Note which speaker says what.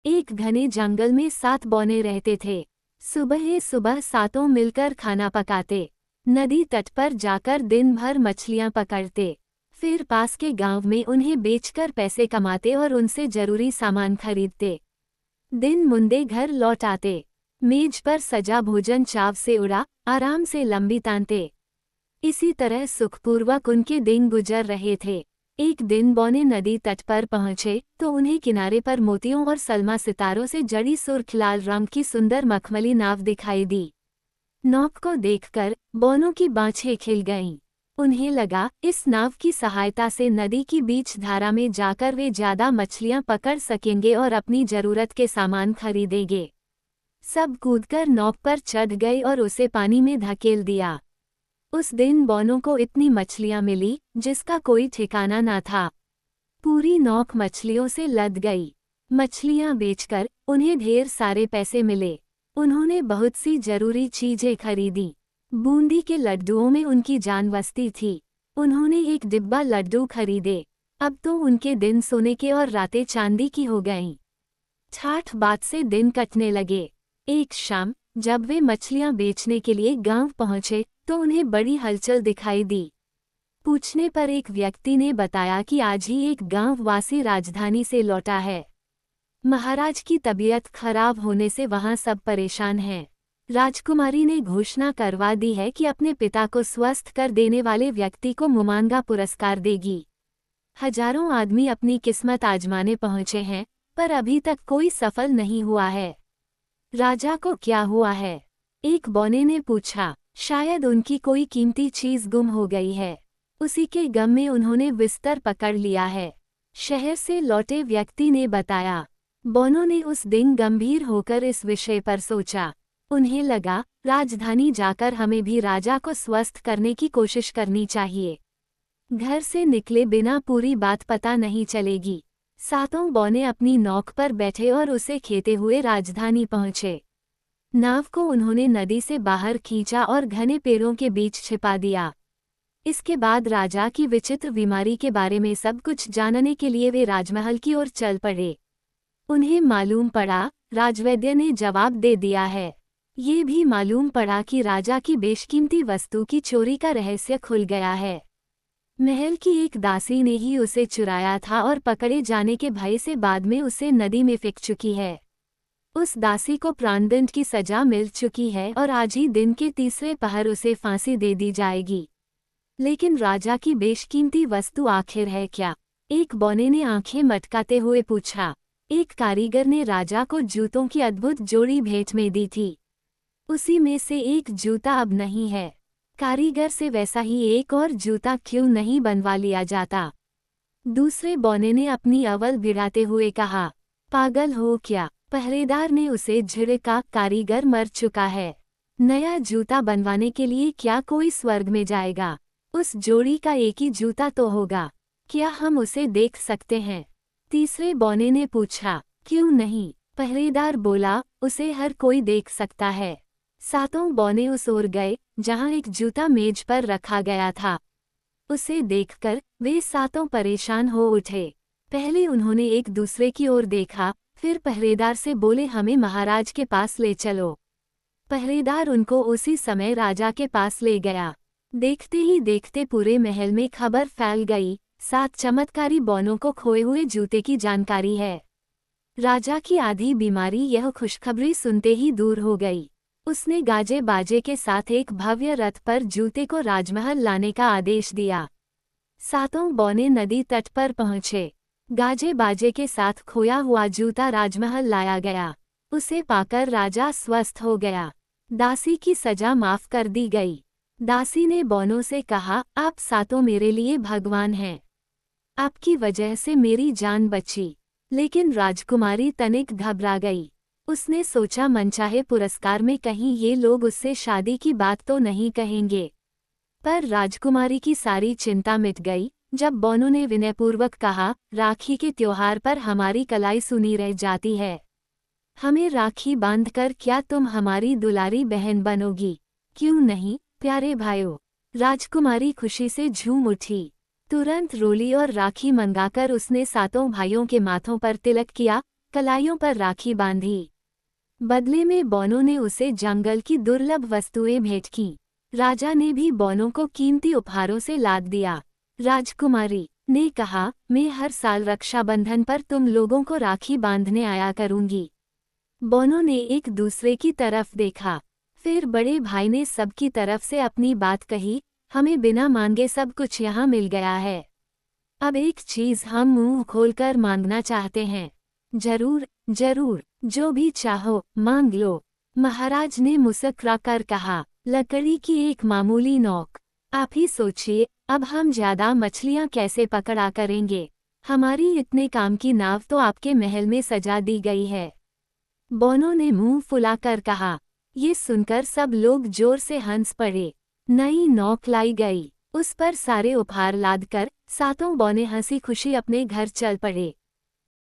Speaker 1: एक घने जंगल में 7 बौने रहते थे। सुबह सुबह सातों मिलकर खाना पकाते, नदी तट पर जाकर दिन भर मछलियां पकड़ते, फिर पास के गांव में उन्हें बेचकर पैसे कमाते और उनसे जरूरी सामान खरीदते। दिन मुंदे घर लौट आते, मेज पर सजा भोजन चाव से उड़ा, आराम से लंबी तानते। इसी तरह सुखपूर्वक उनके दिन गुजर रहे थे। एक दिन बौने नदी तट पर पहुंचे तो उन्हें किनारे पर मोतियों और सलमा सितारों से जड़ी सुर्ख लाल रंग की सुंदर मखमली नाव दिखाई दी। नौक को देखकर बौनों की बाँछें खिल गईं। उन्हें लगा इस नाव की सहायता से नदी की बीच धारा में जाकर वे ज्यादा मछलियां पकड़ सकेंगे और अपनी जरूरत के सामान खरीदेंगे। सब कूदकर नौक पर चढ़ गए और उसे पानी में धकेल दिया। उस दिन बौनों को इतनी मछलियां मिली जिसका कोई ठिकाना न था। पूरी नौक मछलियों से लद गई। मछलियां बेचकर उन्हें ढेर सारे पैसे मिले। उन्होंने बहुत सी जरूरी चीजें खरीदी। बूंदी के लड्डुओं में उनकी जान बसती थी। उन्होंने एक डिब्बा लड्डू खरीदे। अब तो उनके दिन सोने के और रातें चांदी की हो गईं। ठाठ बात से दिन कटने लगे। एक शाम जब वे मछलियां बेचने के लिए गांव पहुंचे तो उन्हें बड़ी हलचल दिखाई दी। पूछने पर एक व्यक्ति ने बताया कि आज ही एक गांव वासी राजधानी से लौटा है। महाराज की तबीयत खराब होने से वहां सब परेशान हैं। राजकुमारी ने घोषणा करवा दी है कि अपने पिता को स्वस्थ कर देने वाले व्यक्ति को मुमांगा पुरस्कार देगी। हजारों आदमी अपनी किस्मत आजमाने पहुंचे हैं, पर अभी तक कोई सफल नहीं हुआ है। राजा को क्या हुआ है? एक बौने ने पूछा। शायद उनकी कोई कीमती चीज गुम हो गई है। उसी के गम में उन्होंने बिस्तर पकड़ लिया है, शहर से लौटे व्यक्ति ने बताया। बौनों ने उस दिन गंभीर होकर इस विषय पर सोचा। उन्हें लगा राजधानी जाकर हमें भी राजा को स्वस्थ करने की कोशिश करनी चाहिए। घर से निकले बिना पूरी बात पता नहीं चलेगी। सातों बौने अपनी नौक पर बैठे और उसे खेते हुए राजधानी पहुंचे। नाव को उन्होंने नदी से बाहर खींचा और घने पेड़ों के बीच छिपा दिया। इसके बाद राजा की विचित्र बीमारी के बारे में सब कुछ जानने के लिए वे राजमहल की ओर चल पड़े। उन्हें मालूम पड़ा, राजवैद्य ने जवाब दे दिया है। ये भी मालूम पड़ा कि राजा की बेशकीमती वस्तु की चोरी का रहस्य खुल गया है। महल की एक दासी ने ही उसे चुराया था और पकड़े जाने के भय से बाद में उसे नदी में फेंक चुकी है। उस दासी को प्राणदंड की सजा मिल चुकी है और आज ही दिन के तीसरे पहर उसे फांसी दे दी जाएगी। लेकिन राजा की बेशकीमती वस्तु आखिर है क्या? एक बौने ने आंखें मटकाते हुए पूछा। एक कारीगर ने राजा को जूतों की अद्भुत जोड़ी भेंट में दी थी। उसी में से एक जूता अब नहीं है। कारीगर से वैसा ही एक और जूता क्यों नहीं बनवा लिया जाता? दूसरे बौने ने अपनी अवल भिड़ाते हुए कहा। पागल हो क्या? पहरेदार ने उसे झिड़का। कारीगर मर चुका है। नया जूता बनवाने के लिए क्या कोई स्वर्ग में जाएगा? उस जोड़ी का एक ही जूता तो होगा। क्या हम उसे देख सकते हैं? तीसरे बौने ने पूछा। क्यों नहीं? पहरेदार बोला, उसे हर कोई देख सकता है। सातों बौने उस ओर गए जहां एक जूता मेज पर रखा गया था। उसे देखकर वे सातों परेशान हो उठे। पहले उन्होंने एक दूसरे की ओर देखा, फिर पहरेदार से बोले, हमें महाराज के पास ले चलो। पहरेदार उनको उसी समय राजा के पास ले गया। देखते ही देखते पूरे महल में खबर फैल गई, 7 चमत्कारी बौनों को खोए हुए जूते की जानकारी है। राजा की आधी बीमारी यह खुशखबरी सुनते ही दूर हो गई। उसने गाजे बाजे के साथ एक भव्य रथ पर जूते को राजमहल लाने का आदेश दिया। सातों बौने नदी तट पर पहुंचे। गाजे बाजे के साथ खोया हुआ जूता राजमहल लाया गया। उसे पाकर राजा स्वस्थ हो गया। दासी की सजा माफ कर दी गई। दासी ने बौनों से कहा, आप सातों मेरे लिए भगवान हैं। आपकी वजह से मेरी जान बची। लेकिन राजकुमारी तनिक घबरा गई। उसने सोचा, मनचाहे पुरस्कार में कहीं ये लोग उससे शादी की बात तो नहीं कहेंगे। पर राजकुमारी की सारी चिंता मिट गई जब बौनों ने विनयपूर्वक कहा, राखी के त्योहार पर हमारी कलाई सुनी रह जाती है। हमें राखी बांधकर क्या तुम हमारी दुलारी बहन बनोगी? क्यों नहीं प्यारे भाइयों? राजकुमारी खुशी से झूम उठी। तुरंत रोली और राखी मंगाकर उसने सातों भाइयों के माथों पर तिलक किया, कलाइयों पर राखी बांधी। बदले में बौनों ने उसे जंगल की दुर्लभ वस्तुएं भेंट की। राजा ने भी बौनों को कीमती उपहारों से लाद दिया। राजकुमारी ने कहा, मैं हर साल रक्षाबंधन पर तुम लोगों को राखी बांधने आया करूंगी। बौनों ने एक दूसरे की तरफ देखा। फिर बड़े भाई ने सबकी तरफ से अपनी बात कही, हमें बिना मांगे सब कुछ यहाँ मिल गया है। अब एक चीज हम मुंह खोलकर मांगना चाहते हैं। जरूर जरूर, जो भी चाहो मांग लो। महाराज ने मुस्कुराकर कहा, लकड़ी की एक मामूली नोक। आप ही सोचिए, अब हम ज्यादा मछलियां कैसे पकड़ा करेंगे। हमारी इतने काम की नाव तो आपके महल में सजा दी गई है। बौनों ने मुंह फुलाकर कहा। ये सुनकर सब लोग जोर से हंस पड़े। नई नौक लाई गई, उस पर सारे उपहार लादकर सातों बौने हंसी खुशी अपने घर चल पड़े।